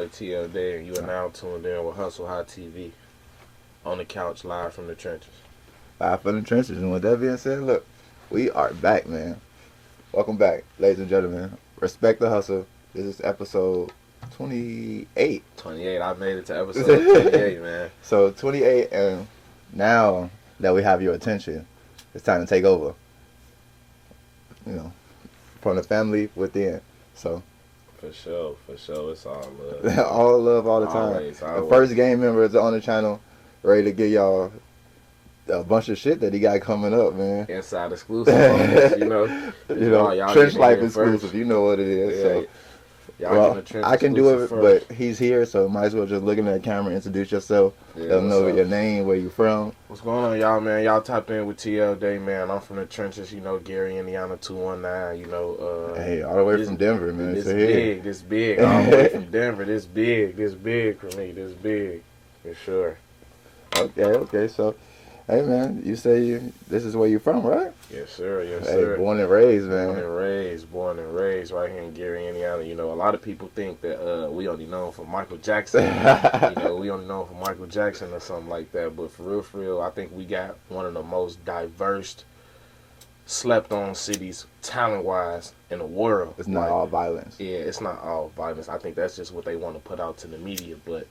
boy TLD, and you are now tuned in with Hustle High TV on the couch, live from the trenches. Live from the trenches. And with that being said, look, we are back, man. Welcome back, ladies and gentlemen. Respect the Hustle. This is episode 28. 28. I made it to episode 28, man. So 28, and now that we have your attention, it's time to take over. You know, from the family within. So. For sure. It's all love. All love all the time. Always. The first gang member is on the channel, ready to give y'all a bunch of shit that he got coming up, man. Inside exclusive, you know. Y'all Trench Life exclusive. First. You know what it is. Yeah. So. I can do it, first. But he's here, so might as well just look in the camera, introduce yourself, let them know your name, where you from. What's going on, y'all, man? Y'all tapped in with TL Day, man. I'm from the trenches, you know, Gary, Indiana 219, you know. Hey, all the way from Denver, man. This big, all the way from Denver. This big for me, this big, for sure. Okay, so. Hey man, you say this is where you from, right? Yes, sir. Hey, born and raised, man. Born and raised right here in Gary, Indiana. You know, a lot of people think that we only known for Michael Jackson. We only known for Michael Jackson or something like that. But for real, I think we got one of the most diverse, slept-on cities, talent-wise, in the world. It's not all violence. Yeah, it's not all violence. I think that's just what they want to put out to the media. But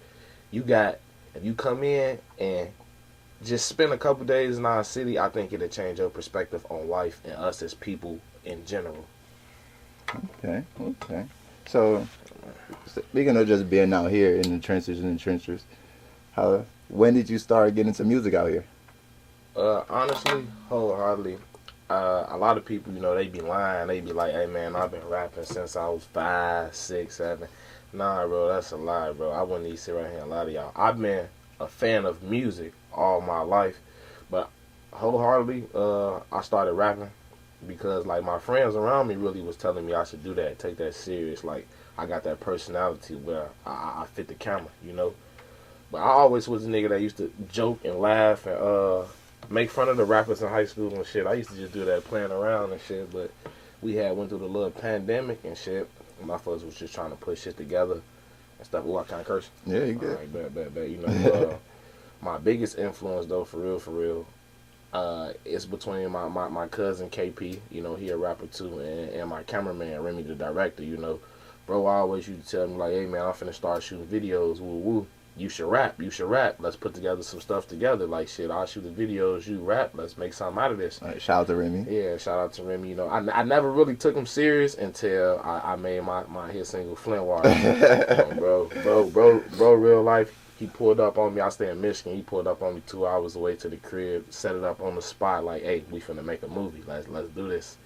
if you come in and just spend a couple days in our city, I think it'll change your perspective on life and us as people in general. Okay. So, speaking of just being out here in the trenches, when did you start getting into music out here? Honestly, wholeheartedly. A lot of people, you know, they be lying. They be like, hey, man, I've been rapping since I was 5, 6, 7. Nah, bro, that's a lie, bro. I wouldn't even sit right here and lie to y'all. I've been a fan of music all my life, but wholeheartedly I started rapping because like my friends around me really was telling me I should do that, take that serious. Like I got that personality where I fit the camera, you know. But I always was a nigga that used to joke and laugh and make fun of the rappers in high school and shit. I used to just do that playing around and shit, but we went through the little pandemic and shit. My folks was just trying to put shit together and stuff. Oh, I can't curse. Yeah, you good. All right, bet. You know, my biggest influence, though, for real, is between my cousin KP, you know, he a rapper too, and my cameraman Remy, the director, you know. Bro always used to tell me, like, hey, man, I'm finna start shooting videos, woo. You should rap. Let's put together some stuff together. Like, shit, I'll shoot the videos, you rap. Let's make something out of this. Right, shout out to Remy. Yeah, shout out to Remy. You know, I never really took him serious until I made my hit single, Flint Water. Bro, real life. He pulled up on me. I stay in Michigan. He pulled up on me 2 hours away to the crib, set it up on the spot, like, hey, we finna make a movie. Let's do this.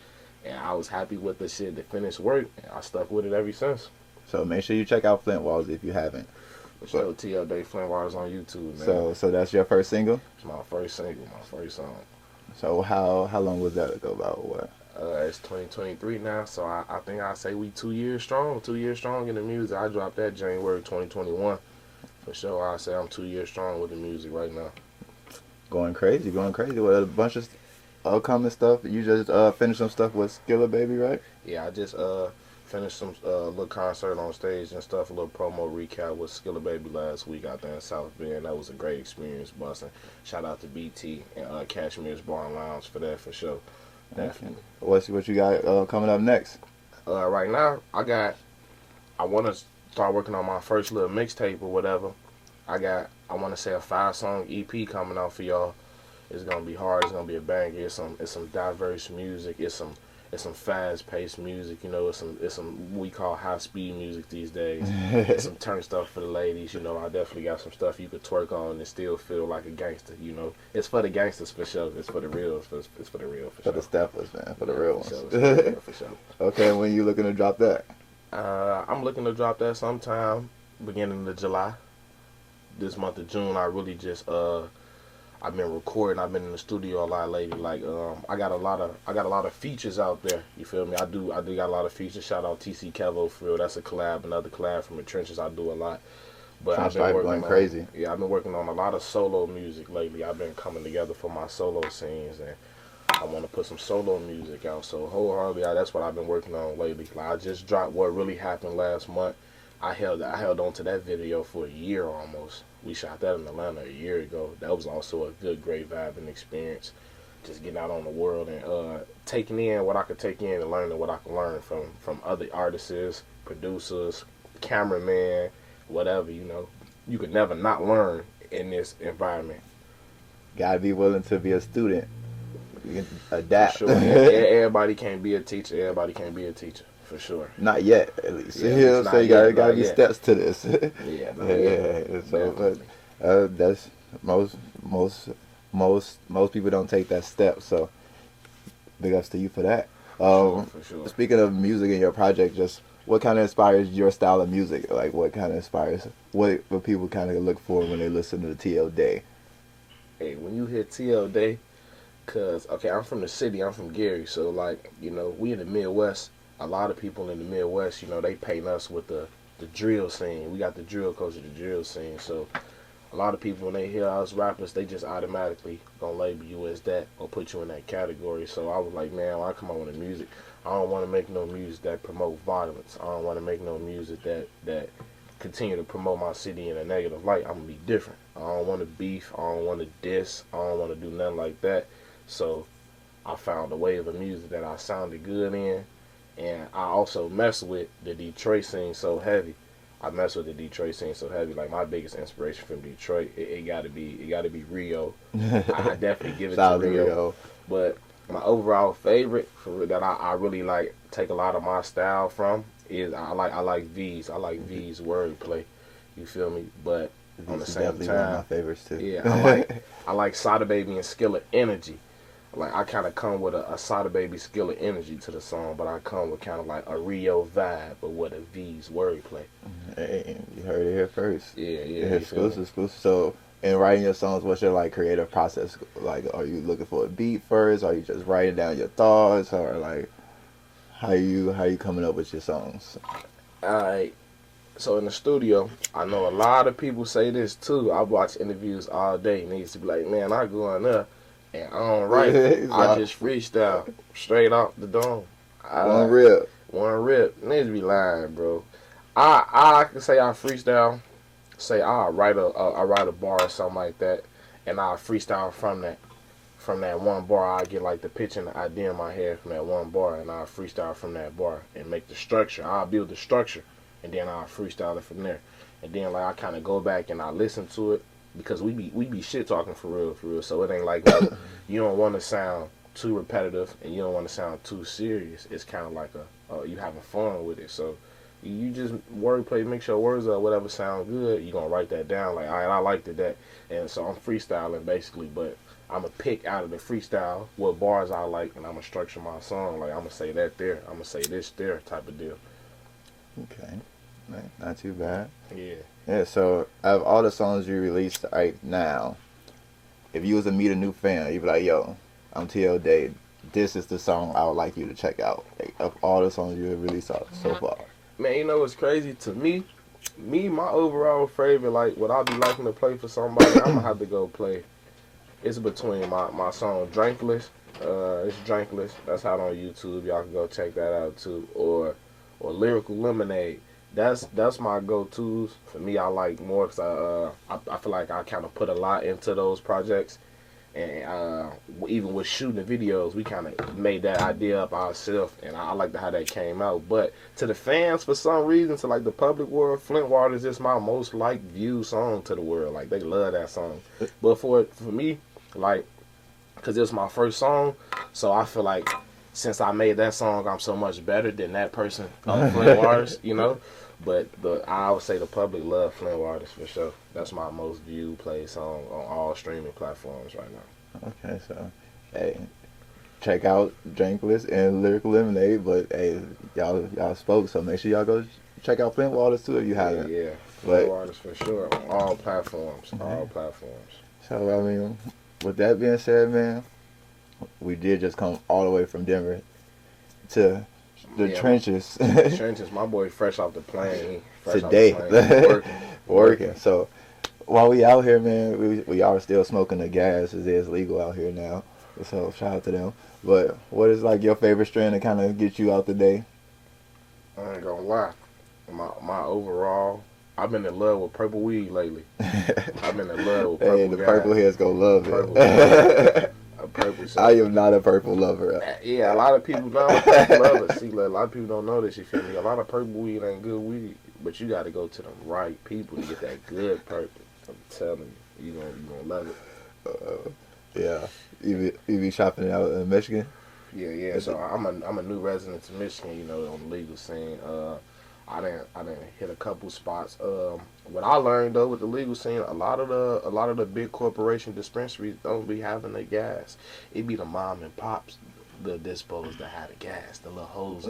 And I was happy with the shit, the finished work, and I stuck with it ever since. So make sure you check out Flint Walls if you haven't. Show TL Day Flint Waters on YouTube, man. So that's your first single? It's my first single, my first song. So how long was that ago? About what? It's 2023 now, so I think I say we 2 years strong. 2 years strong in the music. I dropped that January 2021. For sure, I say I'm 2 years strong with the music right now. Going crazy. With a bunch of upcoming stuff. You just finished some stuff with Skilla Baby, right? Yeah, I just finished some little concert on stage and stuff, a little promo recap with Skilla Baby last week out there in South Bend. That was a great experience, busting. Shout out to BT and Cashmere's Bar and Lounge for that, for sure. Definitely. What you got coming up next? Right now, I want to start working on my first little mixtape or whatever. I want to say a 5-song EP coming out for y'all. It's gonna be hard. It's gonna be a banger. It's some diverse music. It's some fast-paced music. You know, it's some what we call high-speed music these days. It's some turn stuff for the ladies. You know, I definitely got some stuff you could twerk on and still feel like a gangster. You know, it's for the gangsters for sure. It's for the real. It's for the real for sure. For the steppers, man. For the real ones. For sure. Okay, when you looking to drop that? I'm looking to drop that sometime beginning of July. This month of June, I really just I've been recording. I've been in the studio a lot lately. Like I got a lot of features out there. You feel me? I do got a lot of features. Shout out TC Kevo for real. That's a collab, another collab from the trenches. I do a lot. But I've been working crazy. Yeah, I've been working on a lot of solo music lately. I've been coming together for my solo scenes, and I want to put some solo music out. So wholeheartedly, that's what I've been working on lately. Like, I just dropped what really happened last month. I held on to that video for a year almost. We shot that in Atlanta a year ago. That was also a good, great vibing experience. Just getting out on the world and taking in what I could take in and learning what I can learn from other artists, producers, cameraman, whatever. You could never not learn in this environment. Gotta be willing to be a student. You can For adapt. sure. Everybody can't be a teacher. Everybody can't be a teacher. For sure. Not yet, at least. Yeah, You know what I'm not saying? yet, Gotta not be yet. steps to this. Yeah. Yeah. So, Definitely. but that's most people don't take that step. So, big ups to you for that. For sure. Speaking of music in your project, just what kind of inspires your style of music? Like, what kind of inspires what people kind of look for when they listen to the TL Day? Hey, when you hear TL Day, cause okay, I'm from the city. I'm from Gary, so like we in the Midwest. A lot of people in the Midwest, they paint us with the drill scene. We got the drill culture, the drill scene. So a lot of people when they hear us rappers, they just automatically gonna label you as that or put you in that category. So I was like, man, when I come out with the music, I don't want to make no music that promote violence. I don't want to make no music that continue to promote my city in a negative light. I'm gonna be different. I don't want to beef. I don't want to diss. I don't want to do nothing like that. So I found a wave of music that I sounded good in, and I also mess with the Detroit scene so heavy. I mess with the Detroit scene so heavy. Like my biggest inspiration from Detroit, it gotta be Rio. I definitely give it Shout out to Rio. But my overall favorite that I really like take a lot of my style from is I like V's. I like V's wordplay. You feel me? But on the This is same definitely one of my time, favorites too. yeah, I like Sada Baby and Skillet energy. Like I kind of come with a Sada Baby Skillet energy to the song, but I come with kind of like a Rio vibe, but with a V's wordplay. Hey, you heard it here first. Yeah. Exclusive. So, in writing your songs, what's your like creative process? Like, are you looking for a beat first? Are you just writing down your thoughts, or like, how you coming up with your songs? Alright, so in the studio, I know a lot of people say this too. I watch interviews all day, and they used to be like, "Man, I go in there and I don't write. I just freestyle straight off the dome." One rip. One rip. Niggas be lying, bro. I can say I freestyle. Say I write a bar or something like that, and I freestyle from that. From that one bar, I get like the pitch and the idea in my head from that one bar, and I freestyle from that bar and make the structure. I'll build the structure, and then I'll freestyle it from there. And then like I kind of go back and I listen to it because we be shit talking for real. So it ain't like you don't want to sound too repetitive and you don't want to sound too serious. It's kind of like you having fun with it. So you just wordplay, make your words up, whatever sound good. You gonna write that down like, all right, I liked it that, and so I'm freestyling basically, but I'm going to pick out of the freestyle what bars I like, and I'm going to structure my song. Like, I'm going to say that there. I'm going to say this there type of deal. Okay. Not too bad. Yeah. Yeah, so out of all the songs you released right now, if you was to meet a new fan, you'd be like, yo, I'm TL Day. This is the song I would like you to check out. Like, of all the songs you have released so far. Man, you know what's crazy? To me, my overall favorite, like, what I be liking to play for somebody, I'm going to have to go play. It's between my song Drinkless. It's Drinkless. That's out on YouTube. Y'all can go check that out too. Or Lyrical Lemonade. That's my go-tos. For me, I like more because I feel like I kind of put a lot into those projects. And even with shooting the videos, we kind of made that idea up ourselves, and I like how that came out. But to the fans, for some reason, to like the public world, Flint Waters is my most liked viewed song to the world. Like they love that song. But for me, like, cause it's my first song, so I feel like since I made that song, I'm so much better than that person on Flint Waters, But I would say the public love Flint Waters for sure. That's my most viewed play song on all streaming platforms right now. Okay, so, hey, check out Drinkless and Lyrical Lemonade, but, hey, y'all spoke, so make sure y'all go check out Flint Waters, too, if you haven't. Yeah, Flint Waters for sure on all platforms, So, I mean, with that being said, man, we did just come all the way from Denver to the trenches. Trenches, my boy fresh off the plane. Today. Working. So, while we out here, man, we are still smoking the gas as it is legal out here now. So, shout out to them. But what is, like, your favorite strain to kind of get you out the day? I ain't gonna lie. my overall, I've been in love with purple weed lately. I've been in love with purple Hey, the guys. purple heads gonna love Purple it. a purple shit. I am not a purple lover. Yeah, a lot of people know purple love it. See, like, a lot of people don't know this. You feel me? A lot of purple weed ain't good weed, but you got to go to the right people to get that good purple. I'm telling you, you gonna love it. Yeah, you be shopping out in Michigan. Yeah. So I'm a new resident of Michigan. You know, on the legal scene. I didn't hit a couple spots. What I learned though with the legal scene, a lot of the big corporation dispensaries don't be having the gas. It be the mom and pops, the dispos that have the gas, the little hoes.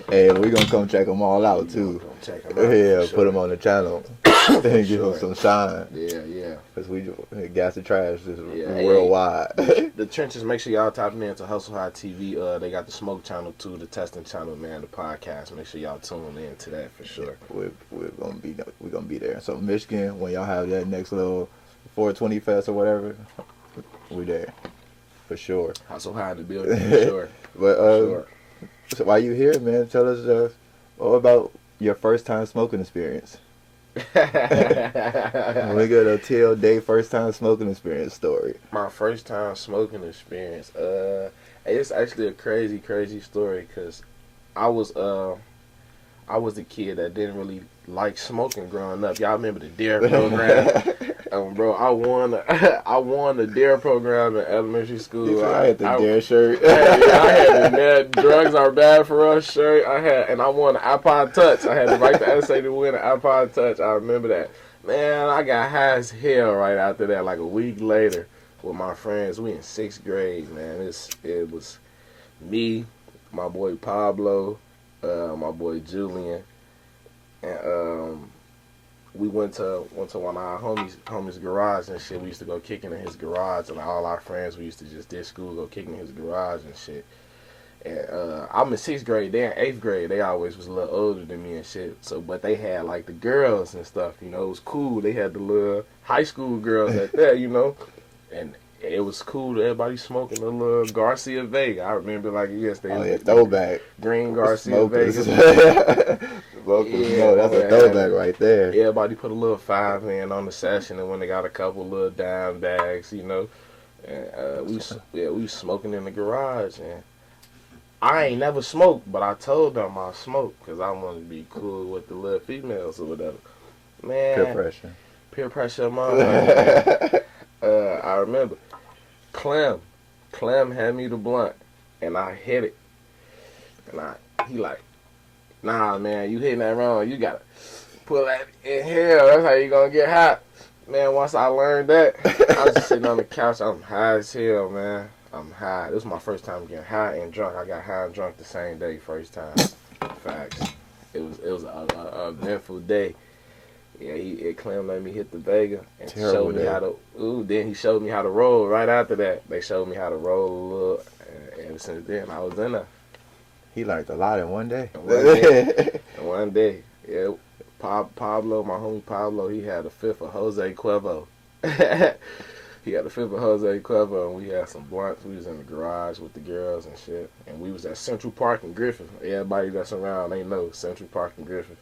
Hey, we gonna come check them all out too. Gonna check 'em out, Yeah, for put them on the channel and give Sure. them some shine. Yeah. Cause we gas and trash is Yeah, worldwide. The trenches. Make sure y'all tapping into Hustle High TV. They got the Smoke channel too, the Testing channel, man, the podcast. Make sure y'all tune in to that for sure. we're gonna be there. So Michigan, when y'all have that next little 420 fest or whatever, we there for sure. Hustle High in the building for sure. But For sure. so while you here, man, tell us what about your first time smoking experience. We got a T.L. Day first time smoking experience story. My first time smoking experience. It's actually a crazy story because I was the kid that didn't really like smoking growing up. Y'all remember the DARE program? Bro, I won the DARE program in elementary school. I had the DARE shirt. I had the drugs are bad for us shirt. And I won the iPod Touch. I had to write the essay to win the iPod Touch. I remember that. Man, I got high as hell right after that. Like a week later, with my friends, we in 6th grade. Man, it was me, my boy Pablo, my boy Julian, and we went to one of our homies' garage and shit. We used to go kicking in his garage, and all our friends, we used to just ditch school, go kicking in his garage and shit. And I'm in 6th grade, they in 8th grade. They always was a little older than me and shit. So, but they had like the girls and stuff, you know. It was cool. They had the little high school girls at that, you know. And it was cool. Everybody smoking the little Garcia Vega. I remember like Throwback. Green Garcia Smokers. Vega. No, that's a throwback right there. Everybody put a little 5 in on the session, and when they got a couple little dime bags, you know. And we was smoking in the garage, and I ain't never smoked, but I told them I smoked because I wanted to be cool with the little females or whatever. Man, peer pressure, mom. I remember Clem had me the blunt, and I hit it, and he like, nah, man, you hitting that wrong. You gotta pull that in here. That's how you gonna get hot. Man, once I learned that, I was just sitting on the couch. I'm high as hell, man. I'm high. This was my first time getting high and drunk. I got high and drunk the same day, first time. Facts. It was a eventful day. Yeah, Clem let me hit the Vega and showed me how to. Then he showed me how to roll. Right after that, they showed me how to roll a little. And ever since then, I was in there. He learned a lot in one day. One day, yeah. Pablo, my homie Pablo, he had a fifth of Jose Cuervo. He had a fifth of Jose Cuervo, and we had some blunts. We was in the garage with the girls and shit. And we was at Central Park in Griffith. Everybody that's around, they know Central Park in Griffith.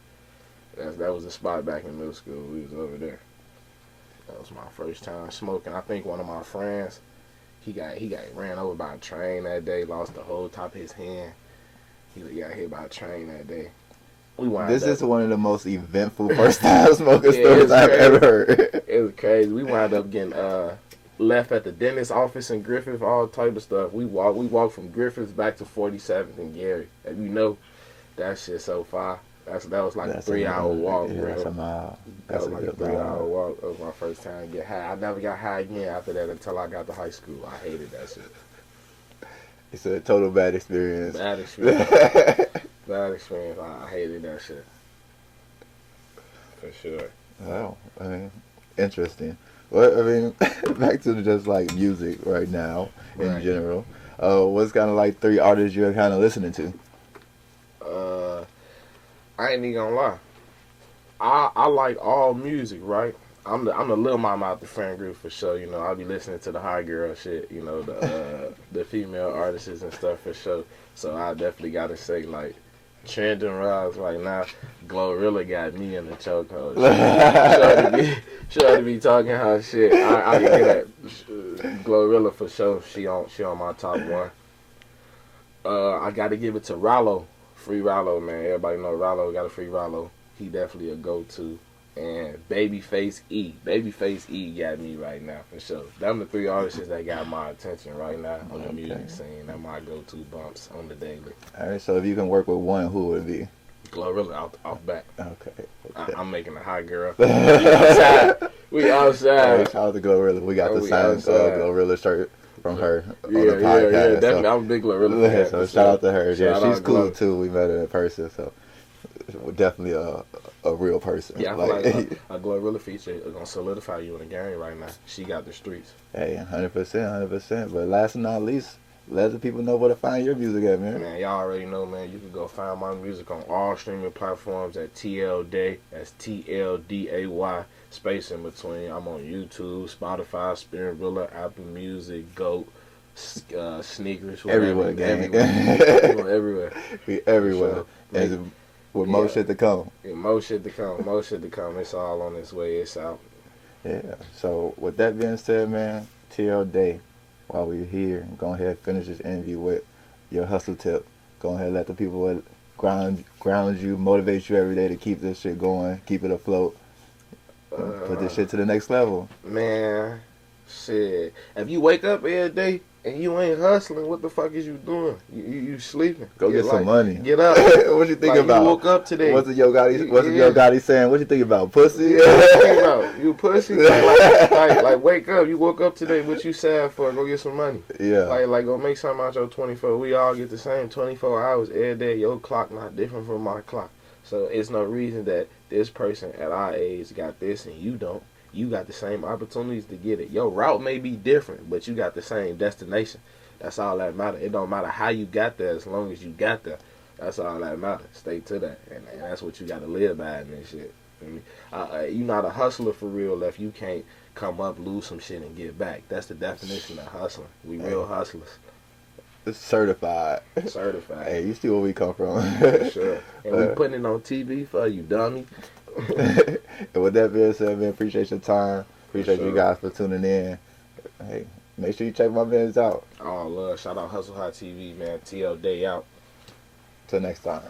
That was the spot back in middle school. We was over there. That was my first time smoking. I think one of my friends, he got ran over by a train that day, lost the whole top of his hand. He got hit by a train that day. This is one of the most eventful first time smoking stories I've ever heard. It was crazy. We wound up getting left at the dentist's office in Griffith, all type of stuff. We walked from Griffith back to 47th and Gary. And you know, that shit so far. That was like a 3-hour walk, bro. That's a mile. That was like a 3-hour walk. That was my first time to get high. I never got high again after that until I got to high school. I hated that shit. It's a total bad experience. Bad experience. Bad experience. I hated that shit. For sure. Wow. I mean, interesting. Well, I mean, back to just like music right now in general. What's kind of like 3 artists you're kind of listening to? I ain't even gonna lie. I like all music, right? I'm the little mama out the friend group for sure. You know, I'll be listening to the high girl shit. You know, the female artists and stuff for sure. So I definitely gotta say like Trending rise right now. Glorilla got me in the chokehold. Sure to be talking her shit. I can get that. Glorilla for sure. She on my top one. I got to give it to Rollo. Free Rollo, man. Everybody know Rollo. Got a free Rollo. He definitely a go-to. And Babyface E. Babyface E got me right now, for sure. Them the three artists that got my attention right now on the music scene. That my go-to bumps on the daily. All right, so if you can work with one, who would it be? Glorilla off back. Okay. I'm making a hot girl. We outside. We outside. Hey, shout out to Glorilla. We got the signed Glorilla shirt from her on the podcast. Yeah, definitely. So, I'm a big Glorilla fan. So shout out to her. Shout she's cool too. We met her in person, so definitely a real person. Yeah, I feel like a Glorilla feature is gonna solidify you in the game right now. She got the streets. Hey, 100%. But last but not least, let the people know where to find your music at, man. Man, y'all already know, man. You can go find my music on all streaming platforms at TL Day. That's TLDAY. Space in between. I'm on YouTube, Spotify, Spinrilla, Apple Music, GOAT, Sneakers, whatever. Everywhere, gang. Everywhere. We everywhere. Sure. And with more shit to come. Yeah, more shit to come. It's all on its way. It's out. Yeah. So with that being said, man, TL Day, while we're here, go ahead and finish this interview with your hustle tip. Go ahead and let the people ground you, motivate you every day to keep this shit going, keep it afloat. Put this shit to the next level. Man, shit. If you wake up every day and you ain't hustling, what the fuck is you doing? You sleeping. Go get some money. Get up. What you think about? You woke up today. What's the Yo Gotti saying? What you think about? Pussy? What you think about? You pussy? Like, wake up. You woke up today. What you sad for? Go get some money. Yeah. Like go make something out your 24. We all get the same 24 hours every day. Your clock not different from my clock. So it's no reason that this person at our age got this and you don't. You got the same opportunities to get it. Your route may be different, but you got the same destination. That's all that matters. It don't matter how you got there as long as you got there. That's all that matters. Stay to that. And that's what you got to live by in this shit. You're not a hustler for real if you can't come up, lose some shit, and get back. That's the definition of hustling. We real hustlers. Certified. Hey, you see where we come from. For sure. And we putting it on TV for you, dummy. And with that being said, man, appreciate your time. Appreciate you guys for tuning in. Hey, make sure you check my videos out. Oh, love. Shout out Hustle Hot TV, man. TL Day out. Till next time.